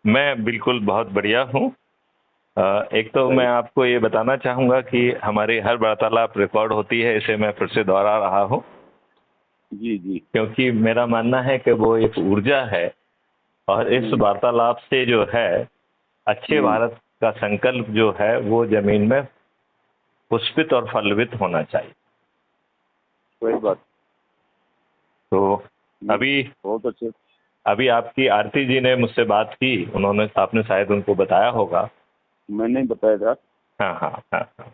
मैं बिल्कुल बहुत बढ़िया हूँ। एक तो मैं आपको ये बताना चाहूँगा कि हमारी हर वार्तालाप रिकॉर्ड होती है, इसे मैं फिर से दोहरा रहा हूँ जी जी। क्योंकि मेरा मानना है कि वो एक ऊर्जा है और इस वार्तालाप से जो है अच्छे भारत का संकल्प जो है वो जमीन में पुष्पित और फलवित होना चाहिए। कोई बात। तो अभी बहुत अच्छे। अभी आपकी आरती जी ने मुझसे बात की, उन्होंने आपने शायद उनको बताया होगा। मैंने ही बताया था। हाँ हाँ हाँ हाँ।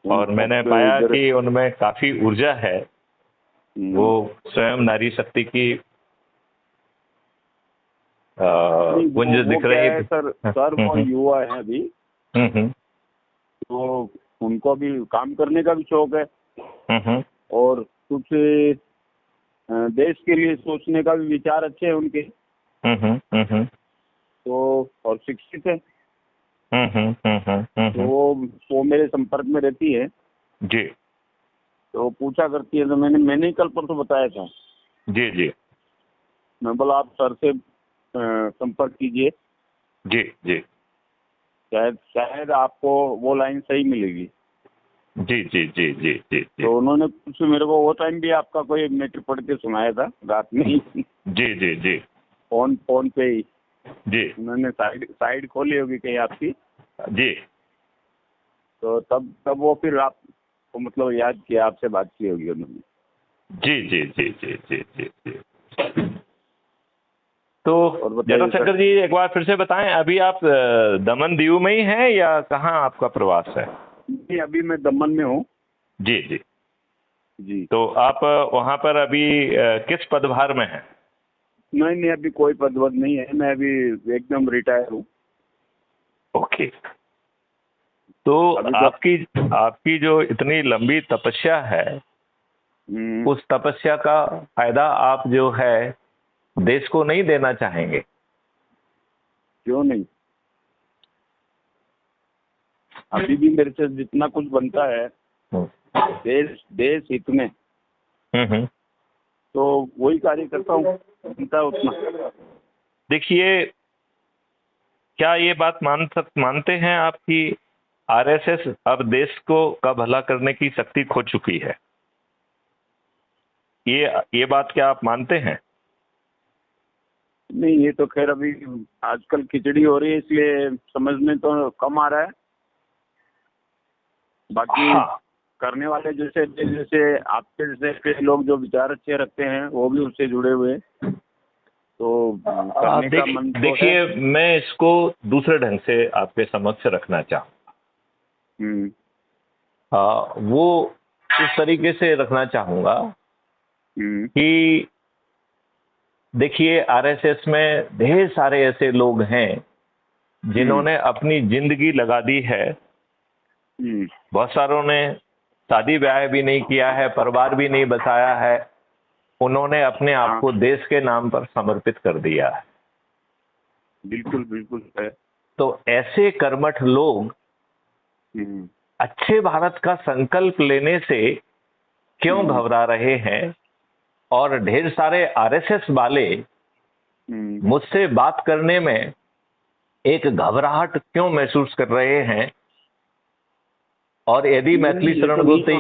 और मैंने पाया कि उनमें काफी ऊर्जा है। वो स्वयं नारी शक्ति की पुंज दिख रही है सर। सर वो युवा है अभी, तो उनको भी काम करने का भी शौक है और कुछ देश के लिए सोचने का भी विचार अच्छे हैं उनके। तो और शिक्षित है। तो वो मेरे संपर्क में रहती है जी। तो पूछा करती है, तो मैंने ही कल परसों बताया था। जी जी। मैं बोला आप सर से संपर्क कीजिए, जी जी। शायद आपको वो लाइन सही मिलेगी। जी जी जी जी जी। तो उन्होंने कुछ मेरे को वो टाइम भी आपका कोई मैटर पढ़ के सुनाया था रात में ही। जी जी जी। फोन पे ही जी। उन्होंने साइड खोली होगी कहीं आपकी। जी। तो तब वो फिर आपको मतलब याद किया, आपसे बात की होगी उन्होंने। जी जी जी जी जी जी जी। तो जटाशंकर जी एक बार फिर से बताएं, अभी आप दमन दीव में ही हैं या कहाँ आपका प्रवास है? जी अभी मैं दमन में हूँ। जी जी जी। तो आप वहाँ पर अभी किस पदभार में हैं? नहीं अभी कोई पदवद नहीं है, मैं अभी एकदम रिटायर हूँ। ओके। तो आपकी जो इतनी लंबी तपस्या है, उस तपस्या का फायदा आप जो है देश को नहीं देना चाहेंगे? क्यों नहीं, अभी भी मेरे से जितना कुछ बनता है देश हित में तो वही कार्य करता हूँ, बनता है उतना। देखिए, क्या ये बात मानते हैं आप कि आरएसएस अब देश को का भला करने की शक्ति खो चुकी है? ये बात क्या आप मानते हैं? नहीं, ये तो खैर अभी आजकल खिचड़ी हो रही है इसलिए समझ में तो कम आ रहा है। बाकी करने वाले जैसे आपके जैसे लोग जो विचार अच्छे रखते हैं वो भी उससे जुड़े हुए, तो करने का मन तो देखिए, मैं इसको दूसरे ढंग से आपके समक्ष रखना चाहूँगा। वो इस तरीके से रखना चाहूँगा कि देखिए, आरएसएस में ढेर सारे ऐसे लोग हैं जिन्होंने अपनी जिंदगी लगा दी है। बहुत सारों ने शादी ब्याह भी नहीं किया है, परिवार भी नहीं बसाया है, उन्होंने अपने आप को देश के नाम पर समर्पित कर दिया है। बिल्कुल बिल्कुल है। तो ऐसे कर्मठ लोग अच्छे भारत का संकल्प लेने से क्यों घबरा रहे हैं? और ढेर सारे आरएसएस वाले मुझसे बात करने में एक घबराहट क्यों महसूस कर रहे हैं? और यदि मैथिली शरण बोलते,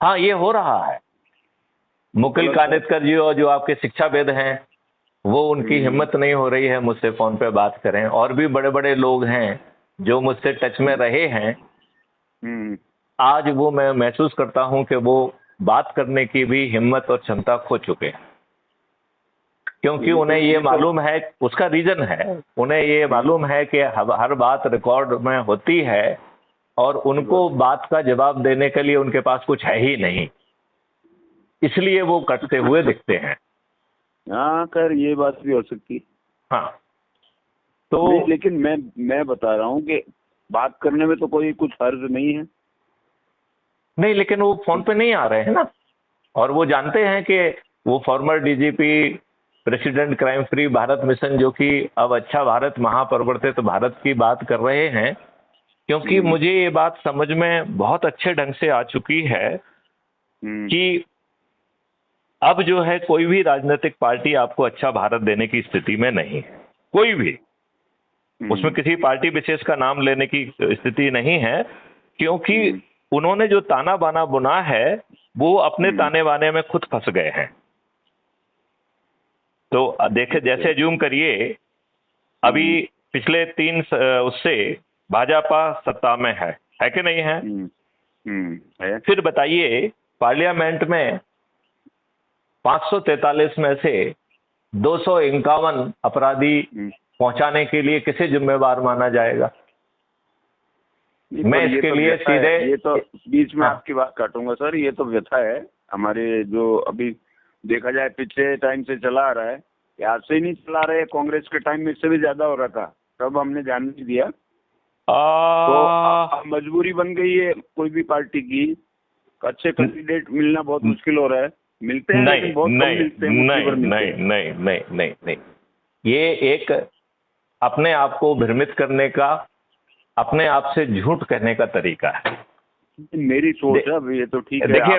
हाँ ये हो रहा है। मुकुल कानितकर जी और जो आपके शिक्षाविद हैं, वो उनकी हिम्मत नहीं हो रही है मुझसे फोन पे बात करें। और भी बड़े बड़े लोग हैं जो मुझसे टच में रहे हैं, आज वो मैं महसूस करता हूं कि वो बात करने की भी हिम्मत और क्षमता खो चुके हैं। क्योंकि उन्हें ये मालूम है, उसका रीजन है, उन्हें ये मालूम है कि हर बात रिकॉर्ड में होती है और उनको बात का जवाब देने के लिए उनके पास कुछ है ही नहीं, इसलिए वो कटते हुए दिखते हैं। हाँ खैर ये बात भी हो सकती। हाँ तो लेकिन मैं बता रहा हूँ कि बात करने में तो कोई कुछ हर्ज नहीं है। नहीं, लेकिन वो फोन पे नहीं आ रहे हैं ना, और वो जानते हैं कि वो farmer DGP, president crime free Bharat mission, जो कि अब अच्छा भारत महापरिवर्तित भारत की बात कर रहे हैं। क्योंकि मुझे ये बात समझ में बहुत अच्छे ढंग से आ चुकी है कि अब जो है कोई भी राजनीतिक पार्टी आपको अच्छा भारत देने की स्थिति में नहीं है, कोई भी। उसमें किसी पार्टी विशेष का नाम लेने की स्थिति नहीं है, क्योंकि उन्होंने जो ताना बाना बुना है वो अपने ताने बाने में खुद फंस गए हैं। तो देखे, जैसे जूम करिए, अभी पिछले 3 उससे भाजपा सत्ता में है कि नहीं है? फिर बताइए, पार्लियामेंट में 543 में से 251 अपराधी पहुंचाने के लिए किसे जिम्मेवार माना जाएगा? मैं इसके लिए सीधे, ये तो बीच में आपकी बात काटूंगा सर, ये तो व्यथा है हमारे, जो अभी देखा जाए पिछले टाइम से चला आ रहा है, आज से ही नहीं चला रहे, कांग्रेस के टाइम में इससे भी ज्यादा हो रहा था, तब हमने ध्यान नहीं दिया। तो मजबूरी बन गई है कोई भी पार्टी की, अच्छे कैंडिडेट मिलना बहुत मुश्किल हो रहा है, मिलते हैं लेकिन बहुत कम मिलते हैं। नहीं, ये एक अपने आप को भ्रमित करने का, अपने आप से झूठ कहने का तरीका है। मेरी सोच है, ये तो ठीक है। देखिए,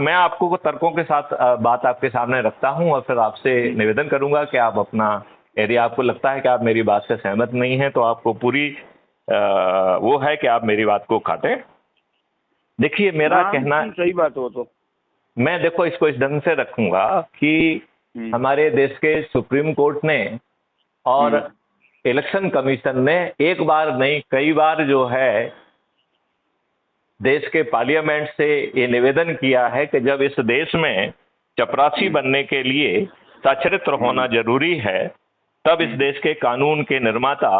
मैं आपको तर्कों के साथ बात आपके सामने रखता हूं और फिर आपसे निवेदन करूंगा कि आप अपना, यदि आपको लगता है कि आप मेरी बात से सहमत नहीं हैं तो आपको पूरी वो है कि आप मेरी बात को काटें। देखिए, मेरा कहना सही बात हो तो मैं, देखो, इसको इस ढंग से रखूंगा कि हमारे देश के सुप्रीम कोर्ट ने और इलेक्शन कमीशन ने एक बार नहीं कई बार जो है देश के पार्लियामेंट से ये निवेदन किया है कि जब इस देश में चपरासी बनने के लिए साक्षरता होना जरूरी है, तब इस देश के कानून के निर्माता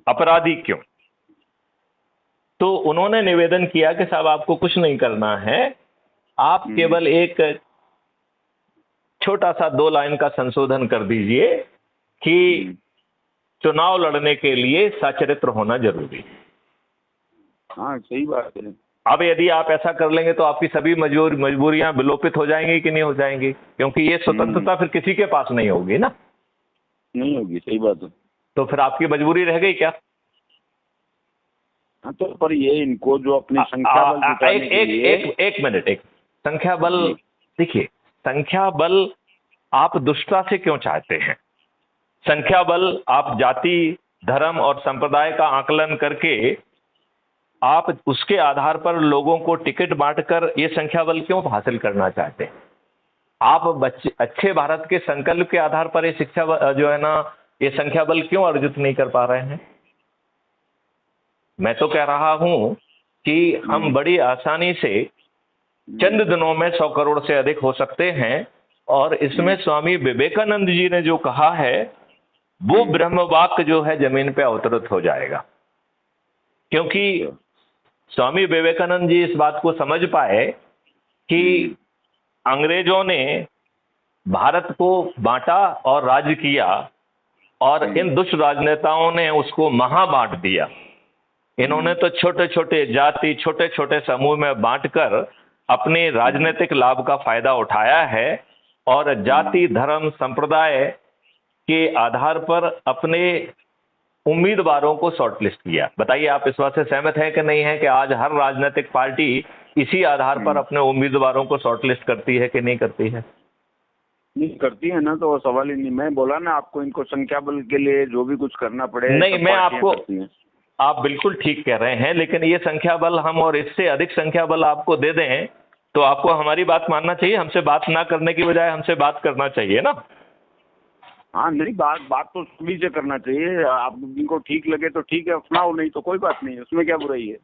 अपराधी क्यों? तो उन्होंने निवेदन किया कि साहब, आपको कुछ नहीं करना है, आप केवल एक छोटा सा 2 लाइन का संशोधन कर दीजिए कि चुनाव लड़ने के लिए साक्षरता होना जरूरी है। हाँ, सही बात है। अब यदि आप ऐसा कर लेंगे तो आपकी सभी मजबूरियां विलोपित हो जाएंगी कि नहीं हो जाएंगी? क्योंकि ये स्वतंत्रता फिर किसी के पास नहीं होगी ना। नहीं होगी, सही बात है। तो फिर आपकी मजबूरी रह गई क्या? हाँ, तो पर ये इनको जो अपनी संख्या बल जुटाने के लिए एक मिनट, एक संख्या बल, देखिए, संख्या बल आप दुष्टता से क्यों चाहते हैं? संख्या बल आप जाति, धर्म और संप्रदाय का आकलन करके आप उसके आधार पर लोगों को टिकट बांटकर ये संख्या बल क्यों हासिल करना चाहते हैं? आप अच्छे भारत के संकल्प के आधार पर ये शिक्षा जो है ना, ये संख्या बल क्यों अर्जित नहीं कर पा रहे हैं? मैं तो कह रहा हूं कि हम बड़ी आसानी से चंद दिनों में 100 करोड़ से अधिक हो सकते हैं, और इसमें स्वामी विवेकानंद जी ने जो कहा है वो ब्रह्मवाक्य जो है जमीन पे अवतरित हो जाएगा। क्योंकि स्वामी विवेकानंद जी इस बात को समझ पाए कि अंग्रेजों ने भारत को बांटा और राज किया, और इन दुष्ट राजनेताओं ने उसको महा बांट दिया। इन्होंने तो छोटे छोटे जाति, छोटे छोटे समूह में बांटकर अपने राजनीतिक लाभ का फायदा उठाया है, और जाति, धर्म, संप्रदाय के आधार पर अपने उम्मीदवारों को शॉर्टलिस्ट किया। बताइए, आप इस बात से सहमत हैं कि नहीं है कि आज हर राजनीतिक पार्टी इसी आधार पर अपने उम्मीदवारों को शॉर्टलिस्ट करती है कि नहीं करती है? नहीं करती है ना, तो वो सवाल ही नहीं। मैं बोला ना आपको, इनको संख्या बल के लिए जो भी कुछ करना पड़े। नहीं, मैं आपको, आप बिल्कुल ठीक कह रहे हैं, लेकिन ये संख्या बल हम और इससे अधिक संख्या बल आपको दे दें तो आपको हमारी बात मानना चाहिए, हमसे बात ना करने की बजाय हमसे बात करना चाहिए ना। हाँ, नहीं, बात तो सभी से करना चाहिए। आप जिनको ठीक लगे तो ठीक है, अपनाओ, नहीं तो कोई बात नहीं, उसमें क्या बुराई है।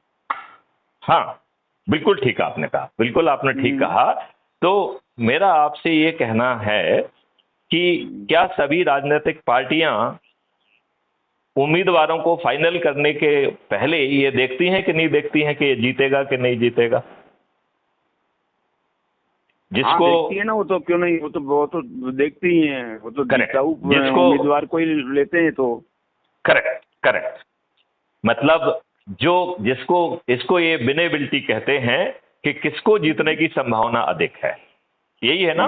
हाँ, बिल्कुल ठीक आपने कहा, बिल्कुल आपने ठीक कहा। तो मेरा आपसे ये कहना है कि क्या सभी राजनीतिक पार्टियां उम्मीदवारों को फाइनल करने के पहले ये देखती हैं कि नहीं देखती हैं कि ये जीतेगा कि नहीं जीतेगा? जिसको देखती है ना, वो तो क्यों नहीं, वो तो देखती ही हैं, वो तो जिसको उम्मीदवार को ही लेते हैं तो। करेक्ट। मतलब जिसको इसको ये विनेबिलिटी कहते हैं कि किसको जीतने की संभावना अधिक है, यही है ना?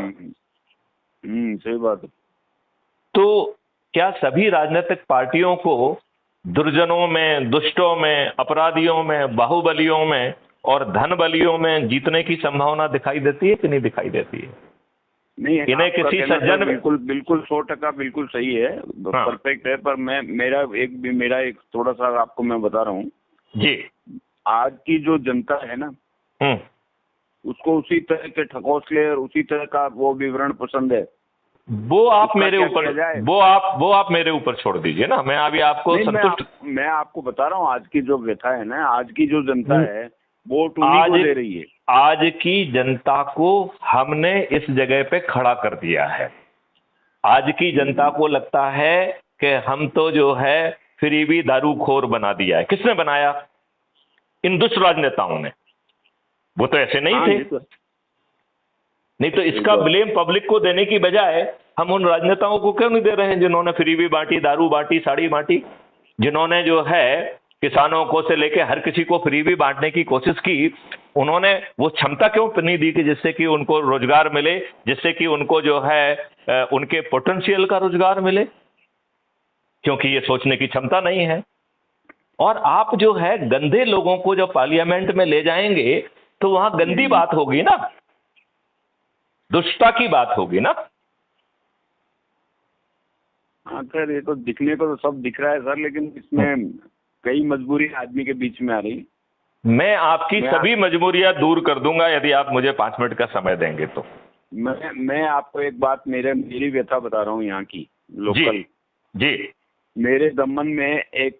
सही बात है। तो क्या सभी राजनीतिक पार्टियों को दुर्जनों में, दुष्टों में, अपराधियों में, बाहुबलियों में और धन बलियों में जीतने की संभावना दिखाई देती है कि नहीं दिखाई देती है? नहीं, इन्हें किसी सज्जन, बिल्कुल बिल्कुल 100% बिल्कुल सही है, परफेक्ट है, पर मेरा एक थोड़ा सा आपको मैं बता रहा हूँ जी। आज की जो जनता है ना, उसको उसी तरह के ठकोसले और उसी तरह का वो विवरण पसंद है। वो आप मेरे ऊपर, वो आप मेरे ऊपर छोड़ दीजिए ना, मैं अभी आपको संतुष्ट। मैं आपको बता रहा हूँ आज की जो व्यथा है ना, आज की जो जनता है वो टूनी को दे रही है। आज की जनता को हमने इस जगह पे खड़ा कर दिया है। आज की जनता को लगता है कि हम तो जो है फिरीबी दारूखोर बना दिया है। किसने बनाया? इन दुष्ट राजनेताओं ने। वो तो ऐसे नहीं थे। नहीं तो इसका ब्लेम पब्लिक को देने की बजाय हम उन राजनेताओं को क्यों नहीं दे रहे हैं जिन्होंने फ्रीबी बांटी, दारू बांटी, साड़ी बांटी, जिन्होंने जो है किसानों को से लेके हर किसी को फ्रीबी बांटने की कोशिश की। उन्होंने वो क्षमता क्यों नहीं दी कि जिससे कि उनको रोजगार मिले, जिससे कि उनको जो है उनके पोटेंशियल का रोजगार मिले? क्योंकि ये सोचने की क्षमता नहीं है। और आप जो है गंदे लोगों को जब पार्लियामेंट में ले जाएंगे तो वहां गंदी बात होगी ना, दुष्टता की बात होगी ना। हाँ सर, ये तो दिखने को तो सब दिख रहा है सर, लेकिन इसमें कई मजबूरी आदमी के बीच में आ रही। मैं आपकी सभी मजबूरियां दूर कर दूंगा यदि आप मुझे 5 मिनट का समय देंगे तो। मैं आपको एक बात मेरी व्यथा बता रहा हूँ यहाँ की लोकल। जी। मेरे दमन में एक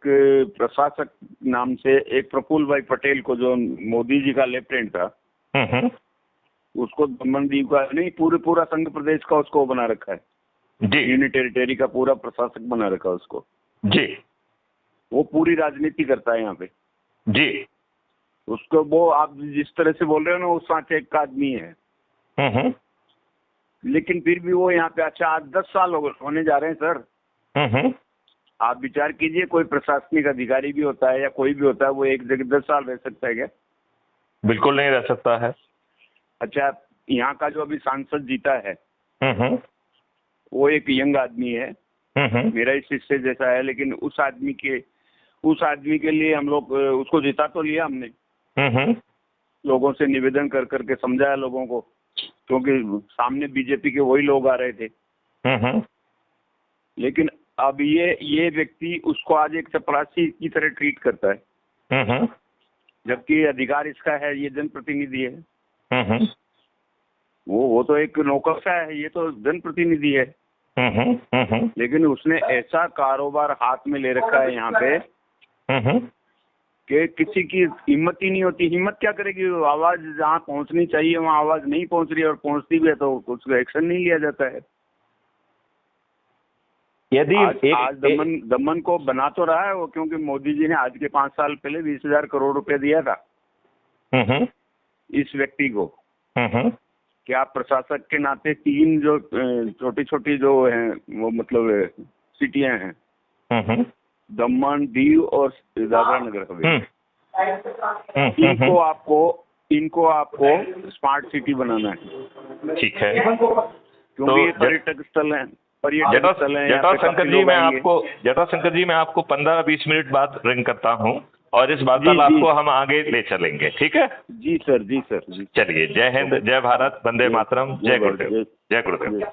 प्रशासक नाम से एक प्रफुल्ल भाई पटेल को, जो मोदी जी का लेफ्टिनेंट था, उसको दमन दीव का नहीं पूरा संघ प्रदेश का उसको बना रखा है जी। यूनियन टेरिटरी का पूरा प्रशासक बना रखा है उसको जी। वो पूरी राजनीति करता है यहाँ पे जी। उसको वो आप जिस तरह से बोल रहे हो ना, वो 5 एक का आदमी है। लेकिन फिर भी वो यहाँ पे अच्छा 10 साल होने जा रहे हैं सर। आप विचार कीजिए, कोई प्रशासनिक अधिकारी भी होता है या कोई भी होता है, वो एक जगह 10 साल रह सकता है क्या? बिल्कुल नहीं रह सकता है। अच्छा, यहाँ का जो अभी सांसद जीता है वो एक यंग आदमी है, मेरा ही शिष्य जैसा है, लेकिन उस आदमी के लिए हम लोग उसको जिता तो लिया हमने, लोगों से निवेदन कर करके समझाया लोगों को, क्योंकि सामने बीजेपी के वही लोग आ रहे थे। लेकिन अब ये व्यक्ति उसको आज एक चपरासी की तरह ट्रीट करता है, जबकि अधिकार इसका है, ये जनप्रतिनिधि है। वो तो एक नौकरशाह है, ये तो जनप्रतिनिधि है। लेकिन उसने ऐसा कारोबार हाथ में ले रखा है यहाँ पे कि किसी की हिम्मत ही नहीं होती। हिम्मत क्या करेगी? आवाज जहाँ पहुँचनी चाहिए वहाँ आवाज नहीं पहुँच रही है, और पहुँचती भी है तो कुछ एक्शन नहीं लिया जाता है। यदि आज दमन को बना तो रहा है वो, क्योंकि मोदी जी ने आज के 5 साल पहले 20,000 करोड़ रुपए दिया था इस व्यक्ति को, कि आप प्रशासक के नाते 3 जो छोटी छोटी जो हैं वो मतलब सिटियां हैं, दमन, दीव और दादरा नगर हवेली, इनको आपको स्मार्ट सिटी बनाना है। ठीक है, क्योंकि ये पर्यटक स्थल है। जटाशंकर जी मैं आपको 15-20 मिनट बाद रिंग करता हूँ और इस वार्तालाप को हम आगे ले चलेंगे। ठीक है जी सर, जी सर, जी। चलिए, जय हिंद, जय भारत, वंदे मातरम, जय गुरुदेव, जय गुरुदेव।